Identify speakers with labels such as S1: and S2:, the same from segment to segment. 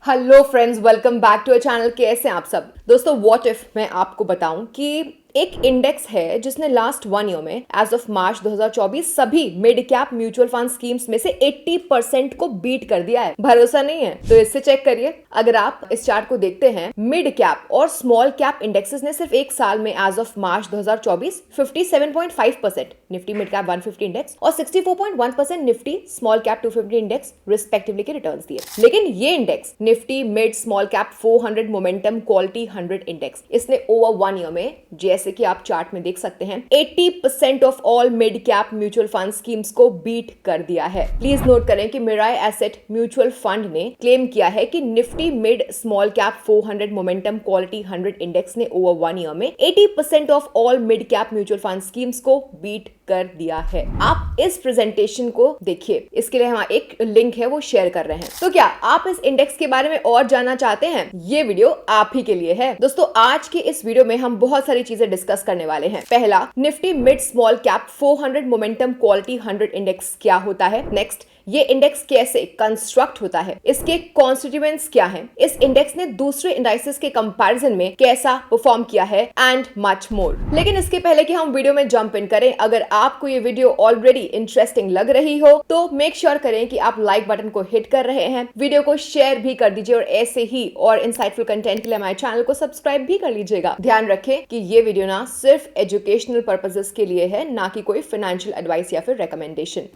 S1: Hello friends, welcome back to a channel. कैसे हैं आप सब दोस्तों? व्हाट इफ मैं आपको बताऊं कि एक इंडेक्स है जिसने लास्ट 1 ईयर में एज ऑफ मार्च 2024 सभी mid cap mutual fund schemes में से 80% को बीट कर दिया है। भरोसा नहीं है तो इससे चेक करिए। अगर आप इस चार्ट को देखते हैं, मिड कैप और स्मॉल कैप इंडेक्सेस ने सिर्फ एक साल में as of March 2024 57.5% Nifty mid cap 150 index और 64.1% Nifty small cap 250 index respectively के रिटर्न्स दिए। लेकिन ये index Nifty mid small cap 400 momentum quality 100 index, इसने ओवर 1 ईयर में, जैसे कि आप चार्ट में देख सकते हैं, 80% of all mid cap mutual fund schemes को बीट कर दिया है। प्लीज नोट करें कि मिराई एसेट म्यूचुअल फंड ने क्लेम किया है कि Nifty mid small cap 400 momentum quality 100 index ने ओवर 1 ईयर में 80% of all mid cap mutual fund schemes को बीट कर दिया है। आप इस प्रेजेंटेशन को देखिए, इसके लिए हम एक लिंक है वो शेयर कर रहे हैं। तो क्या आप इस इंडेक्स के बारे में और जानना चाहते हैं? ये वीडियो आप ही के लिए है। दोस्तों, आज की इस वीडियो में हम बहुत सारी चीजें डिस्कस करने वाले हैं। पहला, Nifty mid small cap 400 momentum quality 100 index क्या होता है। नेक्स्ट, ये इंडेक्स कैसे कंस्ट्रक्ट होता है, इसके कॉन्स्टिट्यूएंट्स क्या हैं, इस इंडेक्स ने दूसरे इंडाइसेस के कंपैरिजन में कैसा परफॉर्म किया है, एंड मच मोर। लेकिन इसके पहले कि हम वीडियो में जंप इन करें, अगर आपको ये वीडियो ऑलरेडी इंटरेस्टिंग लग रही हो तो मेक श्योर करें कि आप लाइक बटन को हिट कर रहे हैं, वीडियो को शेयर भी कर दीजिए और ऐसे ही और इंसाइटफुल कंटेंट के लिए हमारे चैनल को सब्सक्राइब भी कर लीजिएगा। ध्यान रखें कि ये वीडियो ना सिर्फ एजुकेशनल पर्पसेस के लिए है, ना कि कोई फाइनेंशियल एडवाइस या फिर रिकमेंडेशन।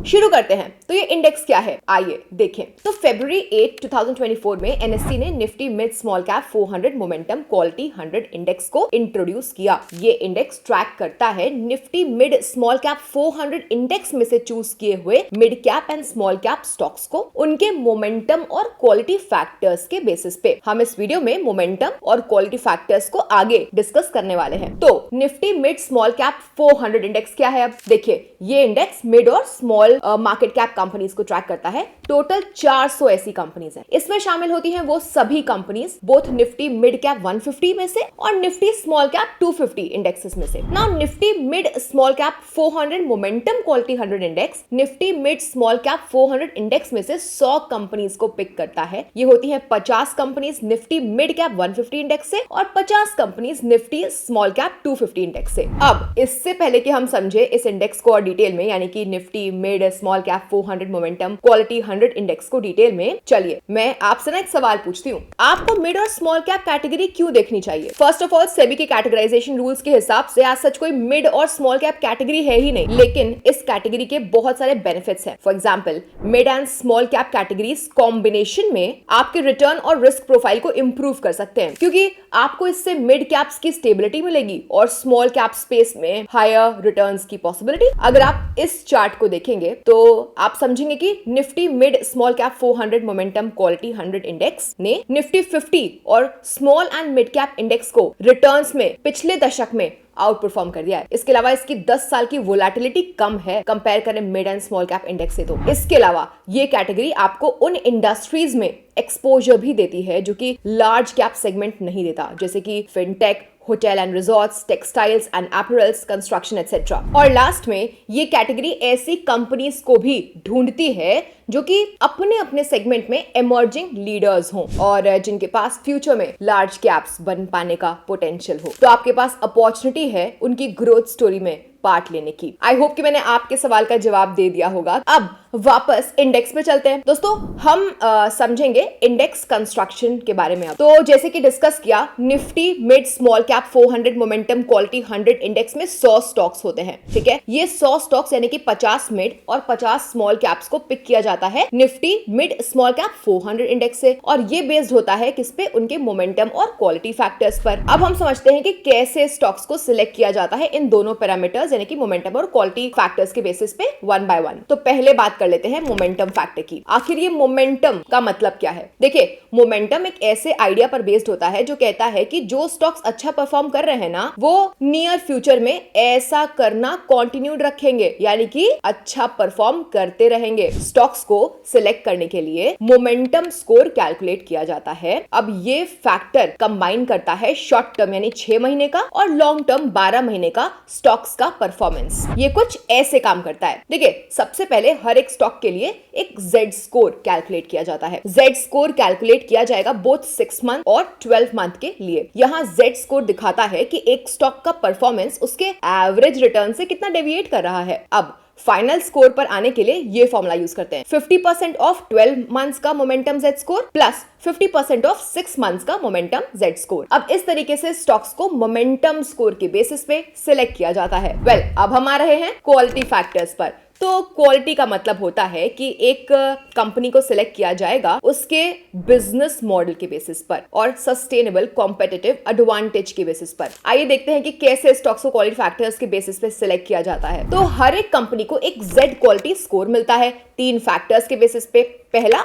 S1: शुरू करते हैं। तो ये इंडेक्स क्या है, आइए देखें। तो फरवरी 8, 2024 में एनएससी ने Nifty mid small cap 400 momentum quality 100 index को इंट्रोड्यूस किया। ये इंडेक्स ट्रैक करता है Nifty mid small cap 400 index में से चूज किए हुए mid cap and small cap stocks को उनके मोमेंटम और क्वालिटी फैक्टर्स के बेसिस पे। हम इस वीडियो में मोमेंटम और क्वालिटी फैक्टर्स को आगे डिस्कस करने वाले हैं। तो Nifty mid small cap 400 index क्या है? अब देखिए, ये इंडेक्स मिड और स्मॉल मार्केट कैप कंपनीज को ट्रैक करता है। टोटल 400 ऐसी कंपनीज हैं। इसमें शामिल होती हैं वो सभी companies both Nifty mid cap 150 में से और निफ्टी स्मॉल कैप 250 इंडेक्सेस में से। Now Nifty mid small cap 400 momentum quality 100 index Nifty mid small cap 400 index में से 100 कंपनीज को पिक करता है। ये होती हैं 50 companies Nifty mid cap 150 index से और 50 companies Nifty small cap 250 index से। अब इससे पहले कि हम समझे इस इंडेक्स को और डिटेल में, यानी कि Nifty mid small cap 400 momentum quality 100 index को डिटेल में, चलिए मैं आपसे ना एक सवाल पूछती हूँ। आपको मिड और स्मॉल कैप कैटेगरी क्यों देखनी चाहिए? फर्स्ट ऑफ ऑल, सेबी के कैटेगराइजेशन रूल्स के हिसाब से आज सच कोई मिड और स्मॉल कैप कैटेगरी है ही नहीं, लेकिन इस कैटेगरी के बहुत सारे बेनिफिट्स हैं। For example, mid and small cap categories combination में आपके रिटर्न और रिस्क प्रोफाइल को इंप्रूव कर सकते हैं, क्योंकि आपको इससे मिड कैप्स की स्टेबिलिटी मिलेगी और स्मॉल कैप स्पेस में हायर रिटर्न्स की पॉसिबिलिटी। अगर आप इस चार्ट को देखेंगे तो आप समझेंगे कि Nifty mid small cap 400 momentum quality 100 index ने निफ्टी 50 और small and mid cap index को रिटर्न्स में पिछले दशक में आउट परफॉर्म कर दिया है। इसके अलावा इसकी 10 साल की वोलेटिलिटी कम है कंपेयर करें mid and small cap index से। तो इसके अलावा ये कैटेगरी आपको उन इंडस्ट्रीज में एक्सपोजर भी देती है जो कि लार्ज कैप सेगमेंट नहीं देता, जैसे कि fintech, hotel and resorts, textiles and apparels, construction etcetera. और लास्ट में ये कैटेगरी ऐसी कंपनीज को भी ढूंढती है जो कि अपने अपने सेगमेंट में इमर्जिंग लीडर्स हों और जिनके पास फ्यूचर में लार्ज कैप्स बन पाने का पोटेंशियल हो। तो आपके पास अपॉर्चुनिटी है उनकी ग्रोथ स्टोरी में पार्ट लेने की। आई होप कि मैंने आपके सवाल का जवाब दे दिया होगा। अब वापस इंडेक्स पे चलते हैं। दोस्तों, हम समझेंगे इंडेक्स कंस्ट्रक्शन के बारे में। तो जैसे कि डिस्कस किया, Nifty mid small cap 400 momentum quality 100 index में 100 स्टॉक्स होते हैं। ठीक है, ये 100 स्टॉक्स यानी कि 50 मिड और 50 स्मॉल कैप्स को पिक किया जाता है Nifty mid small cap 400 index से, और ये बेस्ड होता है किस पे? उनके मोमेंटम और क्वालिटी फैक्टर्स पर। अब हम समझते हैं कि कैसे स्टॉक्स को सिलेक्ट किया जाता है इन दोनों पैरामीटर्स यानी कि मोमेंटम और क्वालिटी फैक्टर्स के बेसिस पे वन बाय वन। तो पहले बात कर लेते हैं मोमेंटम फैक्टर की। आखिर ये मोमेंटम का मतलब क्या है? देखिए, मोमेंटम एक ऐसे आइडिया पर बेस्ड होता है जो कहता है कि जो स्टॉक्स अच्छा परफॉर्म कर रहे हैं ना, वो नियर फ्यूचर में ऐसा करना कंटिन्यूड रखेंगे, यानी कि अच्छा परफॉर्म करते रहेंगे। स्टॉक्स को सिलेक्ट करने के लिए मोमेंटम स्कोर कैलकुलेट किया जाता है। अब ये फैक्टर कंबाइन करता है शॉर्ट टर्म यानी 6 महीने का और लॉन्ग टर्म 12 महीने का स्टॉक्स का परफॉर्मेंस। ये कुछ ऐसे काम करता है। देखिए, सबसे पहले हर एक स्टॉक के लिए एक Z स्कोर कैलकुलेट किया जाता है। Z स्कोर कैलकुलेट किया जाएगा बोथ 6 मंथ और 12 मंथ के लिए। यहाँ Z स्कोर दिखाता है कि एक स्टॉक का परफॉर्मेंस उसके एवरेज रिटर्न से कितना डेविएट कर रहा है। अब फाइनल स्कोर पर आने के लिए ये फॉर्मूला यूज करते हैं, 50% ऑफ 12 मंथ्स का momentum Z score plus 50% of 6 months का मोमेंटम Z स्कोर। अब इस तरीके से स्टॉक्स को मोमेंटम स्कोर के बेसिस पे सिलेक्ट किया जाता है। अब हम आ रहे हैं क्वालिटी फैक्टर्स पर। तो क्वालिटी का मतलब होता है कि एक कंपनी को सिलेक्ट किया जाएगा उसके बिजनेस मॉडल के बेसिस पर और सस्टेनेबल कॉम्पिटिटिव एडवांटेज के बेसिस पर। आइए देखते हैं कि कैसे स्टॉक्स को क्वालिटी फैक्टर्स के बेसिस पे सिलेक्ट किया जाता है। तो हर एक कंपनी को एक Z क्वालिटी स्कोर मिलता है 3 फैक्टर्स के बेसिस पे। पहला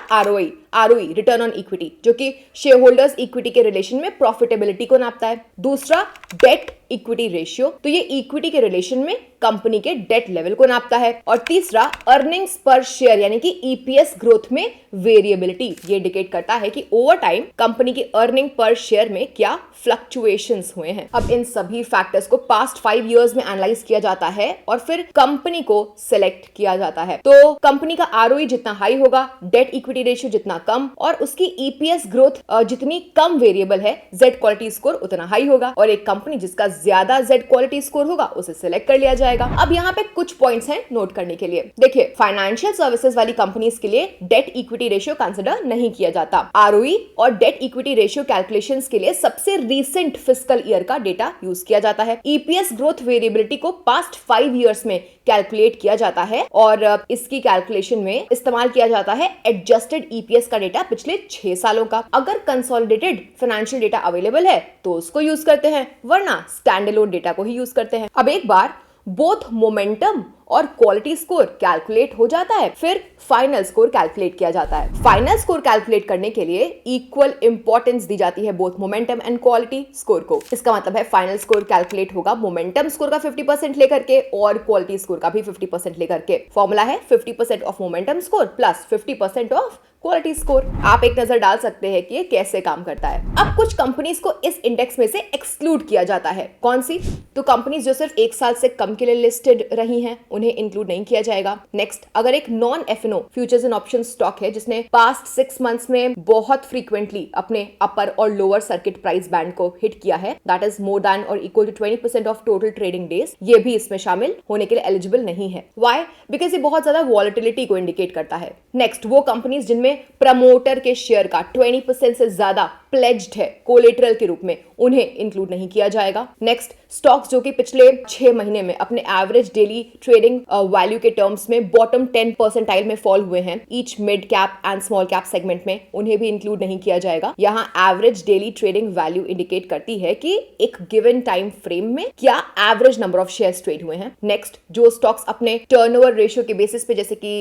S1: ROE रिटर्न ऑन इक्विटी, जो कि शेयर होल्डर्स इक्विटी के रिलेशन में प्रॉफिटेबिलिटी को नापता है। दूसरा डेट इक्विटी रेशियो, तो ये इक्विटी के रिलेशन में कंपनी के डेट लेवल को नापता है। और तीसरा अर्निंग्स पर शेयर यानी कि EPS ग्रोथ में वेरिएबिलिटी, ये इंडिकेट करता है कि ओवर टाइम कंपनी की अर्निंग पर शेयर में क्या फ्लक्चुएशंस हुए हैं। अब इन सभी फैक्टर्स को पास्ट 5 इयर्स में एनालाइज किया जाता है और फिर कंपनी को सिलेक्ट किया जाता है। तो कंपनी का ROE जितना हाई होगा, डेट इक्विटी रेशियो जितना कम और उसकी EPS ग्रोथ जितनी कम वेरिएबल है, Z क्वालिटी स्कोर उतना हाई होगा। और एक कंपनी जिसका ज्यादा Z क्वालिटी स्कोर होगा उसे सिलेक्ट कर लिया जाएगा। अब यहाँ पे कुछ पॉइंट्स हैं नोट करने के लिए। देखिए, फाइनेंशियल सर्विसेज वाली कंपनीज के लिए डेट इक्विटी रेशियो कंसिडर नहीं किया जाता। ROE और डेट इक्विटी रेशियो कैलकुलेशंस के लिए सबसे रीसेंट फिस्कल ईयर का डेटा यूज किया जाता है। EPS ग्रोथ वेरिएबिलिटी को पास्ट 5 इयर्स में कैलकुलेट किया जाता है और इसकी कैलकुलेशन में इस्तेमाल किया जाता है एडजस्टेड EPS का डेटा पिछले 6 सालों का। अगर कंसोलिडेटेड फाइनेंशियल डेटा अवेलेबल है तो उसको यूज करते हैं, वरना स्टैंडअलोन डेटा को ही यूज करते हैं। अब एक बार बोथ मोमेंटम और क्वालिटी स्कोर कैलकुलेट हो जाता है, फिर फाइनल स्कोर कैलकुलेट किया जाता है। फाइनल स्कोर कैलकुलेट करने के लिए इक्वल इंपॉर्टेंस दी जाती है both momentum and quality score को। इसका मतलब है फाइनल स्कोर कैलकुलेट होगा मोमेंटम स्कोर का 50% लेकर के और क्वालिटी स्कोर का भी 50% लेकर के। फॉर्मूला है 50% of momentum score plus 50% of quality score. आप एक नजर डाल सकते हैं कि ये कैसे काम करता है। अब कुछ कंपनीज को इस इंडेक्स में से एक्सक्लूड किया जाता है। कौन सी? तो कंपनीज जो सिर्फ 1 साल से कम के लिए लिस्टेड रही हैं, उन्हें इंक्लूड नहीं किया जाएगा। नेक्स्ट, अगर एक non F&O futures and option stock है जिसने पास्ट 6 मंथ्स में बहुत फ्रीक्वेंटली अपने अपर और लोअर सर्किट प्राइस बैंड को हिट किया है, दैट इज मोर देन और equal to 20% of total trading days, ये भी इसमें शामिल होने के लिए एलिजिबल नहीं है। व्हाई? बिकॉज ये बहुत ज्यादा वॉलेटिलिटी को इंडिकेट करता है। नेक्स्ट, वो कंपनीज जिनमें प्रमोटर के शेयर का 20% से ज्यादा प्लेज्ड है कोलेटरल के रूप में, उन्हें इंक्लूड नहीं किया जाएगा। नेक्स्ट, स्टॉक्स जो कि पिछले 6 महीने में अपने एवरेज डेली ट्रेडिंग वैल्यू के टर्म्स में बॉटम 10 परसेंटाइल में फॉल हुए हैं each mid cap and small cap segment में, उन्हें भी इंक्लूड नहीं किया जाएगा। यहाँ average daily trading value indicate करती है कि एक गिवन टाइम फ्रेम में क्या average number of shares trade हुए हैं। नेक्स्ट, जो स्टॉक्स अपने टर्नओवर रेशियो के बेसिस पे, जैसे कि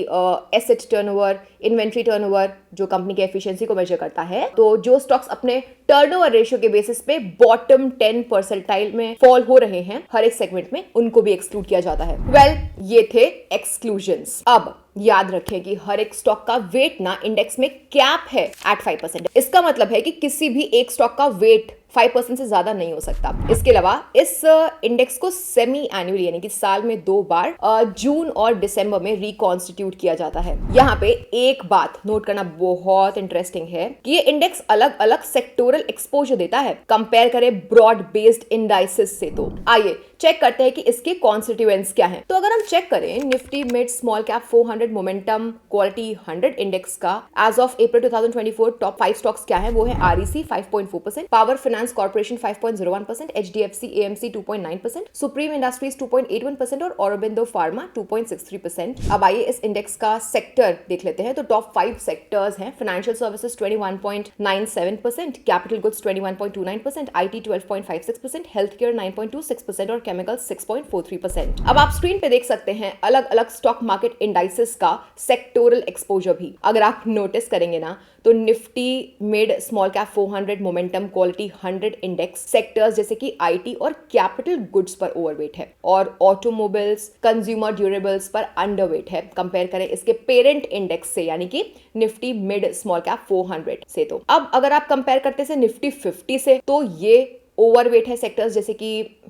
S1: एसेट टर्नओवर, इन्वेंट्री टर्नओवर, जो कंपनी की एफिशिएंसी को मेजर करता है, तो जो स्टॉक्स अपने टर्नओवर रेशियो के बेसिस पे बॉटम 10 परसेंटाइल में फॉल हो रहे हैं हर एक सेगमेंट में, उनको भी एक्सक्लूड किया जाता है। वेल, ये थे एक्सक्लूजन्स। अब याद रखें कि हर एक स्टॉक का वेट ना इंडेक्स में कैप है एट 5%। इसका मतलब है कि किसी भी एक स्टॉक का वेट 5% से ज्यादा नहीं हो सकता। इसके अलावा इस इंडेक्स को सेमी एनुअली यानी कि साल में 2 बार जून और दिसंबर में रिकॉन्स्टिट्यूट किया जाता है। यहाँ पे एक बात नोट करना बहुत इंटरेस्टिंग है कि ये इंडेक्स अलग अलग सेक्टोरल एक्सपोजर देता है, कंपेयर करें ब्रॉड बेस्ड इंडाइसेस से। तो आइए चेक करते हैं कि इसके कॉन्स्टिट्यूएंट्स क्या हैं। तो अगर हम चेक करें Nifty mid small cap 400 momentum quality 100 index का as of April 2024 top 5 stocks क्या है, वो है REC 5.4%, power finance corporation 5.01%, HDFC AMC 2.9%, supreme industries 2.81% और औरोबिंदो फार्मा 2.63%। अब आइए इस इंडेक्स का सेक्टर देख लेते हैं। तो टॉप 5 सेक्टर्स हैं financial services 21.97%, capital goods 21.29%, IT 12.56%, health care 9.26% और केमिकल 6.43%। अब आप स्क्रीन पे देख सकते हैं अलग अलग स्टॉक मार्केट इंडाइसेस इंडाइसेस का सेक्टोरल एक्सपोजर भी। अगर आप नोटिस करेंगे ना तो Nifty mid small cap 400 momentum quality 100 index sectors जैसे कि आईटी और कैपिटल गुड्स पर ओवरवेट है और ऑटोमोबाइल्स कंज्यूमर ड्यूरेबल्स पर अंडरवेट है कंपेयर करें इसके पेरेंट इंडेक्स से, यानी कि निफ्टी मिड स्मॉल कैप 400 से। तो अब अगर आप कंपेयर करते से निफ्टी 50 से, तो ये ओवरवेट है सेक्टर्स जैसे कि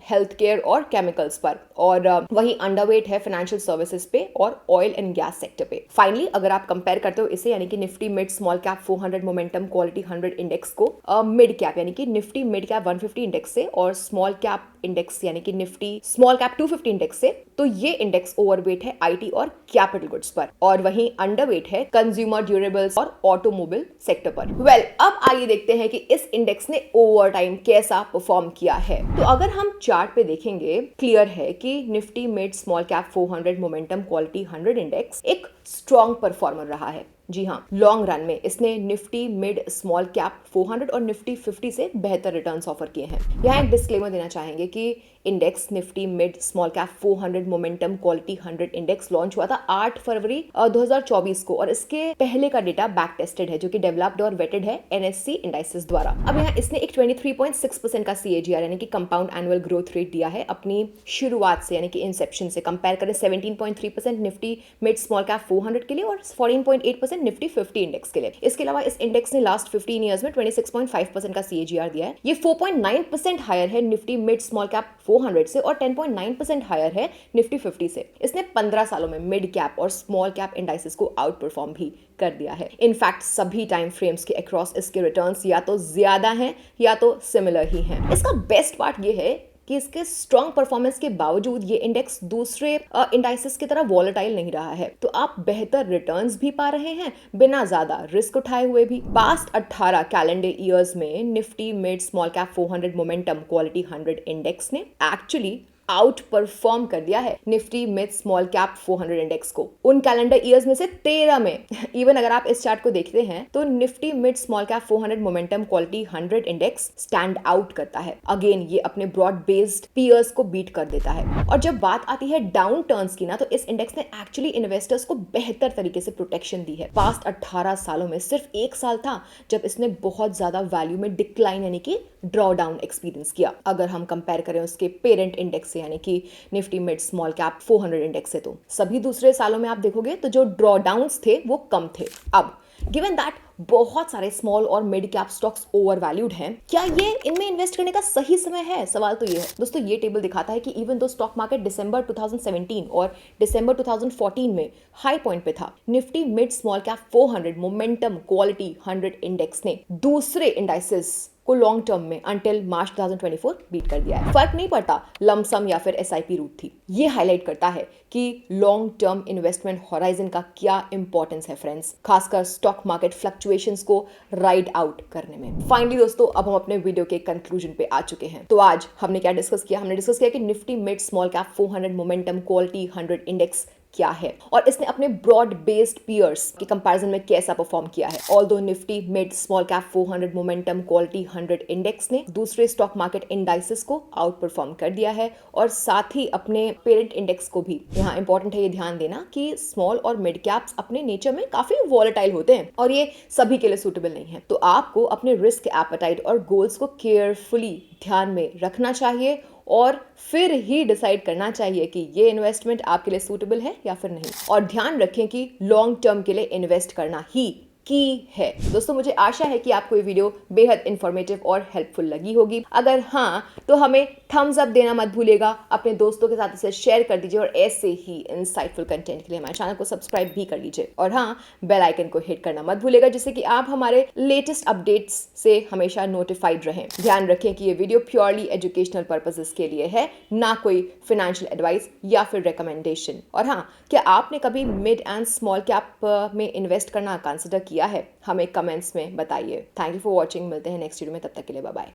S1: हेल्थ केयर और केमिकल्स पर, और वही अंडरवेट है फाइनेंशियल सर्विसेज पे और ऑयल एंड गैस सेक्टर पे। फाइनली अगर आप कंपेयर करते हो इसे, यानी कि Nifty mid small cap 400 momentum quality 100 index को मिड कैप यानी कि निफ्टी मिड कैप 150 इंडेक्स से और स्मॉल कैप इंडेक्स यानी कि निफ्टी स्मॉल कैप 250 इंडेक्स से, तो ये इंडेक्स ओवरवेट है आईटी और कैपिटल गुड्स पर, और वहीं अंडरवेट है कंज्यूमर ड्यूरेबल्स और ऑटोमोबाइल सेक्टर पर। वेल, अब आइए देखते हैं कि इस इंडेक्स ने ओवर टाइम कैसा परफॉर्म किया है। तो अगर हम चार्ट पे देखेंगे, क्लियर है कि Nifty mid small cap 400 momentum quality 100 index एक स्ट्रॉन्ग परफॉर्मर रहा है। जी हाँ, लॉन्ग रन में इसने निफ्टी मिड स्मॉल कैप 400 और निफ्टी 50 से बेहतर रिटर्न्स ऑफर किए हैं। यहाँ एक डिस्क्लेमर देना चाहेंगे कि index Nifty mid small cap 400 momentum quality 100 index launch हुआ था 8 फरवरी 2024 को, और इसके पहले का डेटा बैक टेस्टेड है जो कि डेवलप्ड और वेटेड है एनएससी इंडाइसेस द्वारा। अब यहाँ इसने एक 23.6% का CAGR यानी कि कंपाउंड एनुअल ग्रोथ रेट दिया है अपनी शुरुआत से, यानी कि इंसेप्शन से। कंपेयर करें 17.3% निफ्टी मिड स्मॉल कैप 400 के लिए और 14.8% निफ्टी 50 इंडेक्स के लिए। इसके अलावा इस इंडेक्स ने लास्ट 15 ईयर्स में 26.5% का CAGR दिया है। ये 4.9% हायर है निफ्टी मिड स्मॉल कैप 400 से और 10.9% हायर है निफ्टी 50 से। इसने 15 सालों में मिड कैप और स्मॉल कैप इंडाइसेस को आउट परफॉर्म भी कर दिया है। इनफैक्ट सभी टाइम फ्रेम्स के अक्रॉस इसके रिटर्न्स या तो ज्यादा हैं या तो सिमिलर ही हैं। इसका बेस्ट पार्ट ये है कि इसके स्ट्रॉन्ग परफॉर्मेंस के बावजूद ये इंडेक्स दूसरे इंडाइसेस की तरह वॉलेटाइल नहीं रहा है। तो आप बेहतर रिटर्न्स भी पा रहे हैं बिना ज्यादा रिस्क उठाए हुए भी। पास्ट 18 कैलेंडर ईयर्स में Nifty mid small cap 400 momentum quality 100 index ने एक्चुअली आउट परफॉर्म कर दिया है Nifty mid small cap 400 index को। उन कैलेंडर ईयर्स में से 13 में इवन अगर आप इस चार्ट को देखते हैं तो Nifty mid small cap 400 momentum quality 100 index stand out करता है। अगेन ये अपने ब्रॉड बेस्ड पीयर्स को बीट कर देता है। और जब बात आती है डाउन टर्न्स की ना, तो इस इंडेक्स ने एक्चुअली इन्वेस्टर्स को बेहतर तरीके से प्रोटेक्शन दी है। पास्ट 18 सालों में सिर्फ एक साल था जब इसने बहुत ज्यादा वैल्यू में डिक्लाइन यानी कि ड्रॉ डाउन एक्सपीरियंस किया। अगर हम कंपेयर करें उसके पेरेंट इंडेक्स यानी कि Nifty mid small cap 400 index से, तो सभी दूसरे सालों में आप देखोगे तो जो ड्रॉ डाउन्स थे वो कम थे। अब गिवन दैट बहुत सारे स्मॉल और mid cap stocks over valued हैं, क्या ये इनमें इन्वेस्ट करने का सही समय है? सवाल तो ये है दोस्तों। ये टेबल दिखाता है कि इवन दो स्टॉक मार्केट दिसंबर 2017 और दिसंबर 2014 में हाई पॉइंट पे था, Nifty mid small cap 400 momentum quality 100 index ने दूसरे इंडाइसेस को लॉन्ग टर्म में अंटिल मार्च 2024 बीट कर दिया है। फर्क नहीं पड़ता लमसम या फिर SIP रूट थी। ये हाईलाइट करता है कि लॉन्ग टर्म इन्वेस्टमेंट होराइजन का क्या इंपॉर्टेंस है फ्रेंड्स, खासकर स्टॉक मार्केट फ्लक्चुएशंस को राइड आउट करने में। फाइनली दोस्तों, अब हम अपने वीडियो के कंक्लूजन पे आ चुके हैं। तो आज हमने क्या डिस्कस किया? हमने डिस्कस किया कि Nifty mid small cap 400 momentum quality 100 index क्या है और इसने अपने ब्रॉड बेस्ड पीयर्स के कंपैरिजन में कैसा परफॉर्म किया है। Although Nifty mid small cap 400 momentum quality 100 index ने दूसरे स्टॉक मार्केट इंडाइसेस को आउट परफॉर्म कर दिया है और साथ ही अपने पेरेंट इंडेक्स को भी। यहाँ इंपॉर्टेंट है ये ध्यान देना कि स्मॉल और मिड कैप्स अपने नेचर में काफी वॉलेटाइल होते हैं और ये सभी के लिए सूटेबल नहीं है। तो आपको अपने रिस्क एपेटाइट और गोल्स को केयरफुली ध्यान में रखना चाहिए और फिर ही डिसाइड करना चाहिए कि ये इन्वेस्टमेंट आपके लिए सूटेबल है या फिर नहीं। और ध्यान रखें कि लॉन्ग टर्म के लिए इन्वेस्ट करना ही की है। दोस्तों, मुझे आशा है कि आपको ये वीडियो बेहद इंफॉर्मेटिव और हेल्पफुल लगी होगी। अगर हाँ, तो हमें थम्स अप देना मत भूलिएगा, अपने दोस्तों के साथ इसे शेयर कर दीजिए और ऐसे ही इंसाइटफुल कंटेंट के लिए हमारे चैनल को सब्सक्राइब भी कर लीजिए। और हाँ, बेल आइकन को हिट करना मत भूलिएगा जिससे कि आप हमारे लेटेस्ट अपडेट्स से हमेशा नोटिफाइड रहें। ध्यान रखें कि ये वीडियो प्योरली एजुकेशनल पर्पसेस के लिए है, ना कोई फाइनेंशियल एडवाइस या फिर रिकमेंडेशन। और हाँ, क्या आपने कभी मिड एंड स्मॉल कैप में इन्वेस्ट करना कंसिडर किया है? हमें कमेंट्स में बताइए। Thank you for watching. मिलते हैं नेक्स्ट वीडियो में, तब तक के लिए bye bye.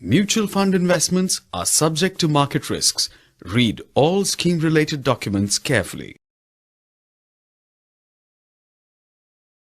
S2: Mutual fund investments are subject to market risks. Read all scheme related documents carefully.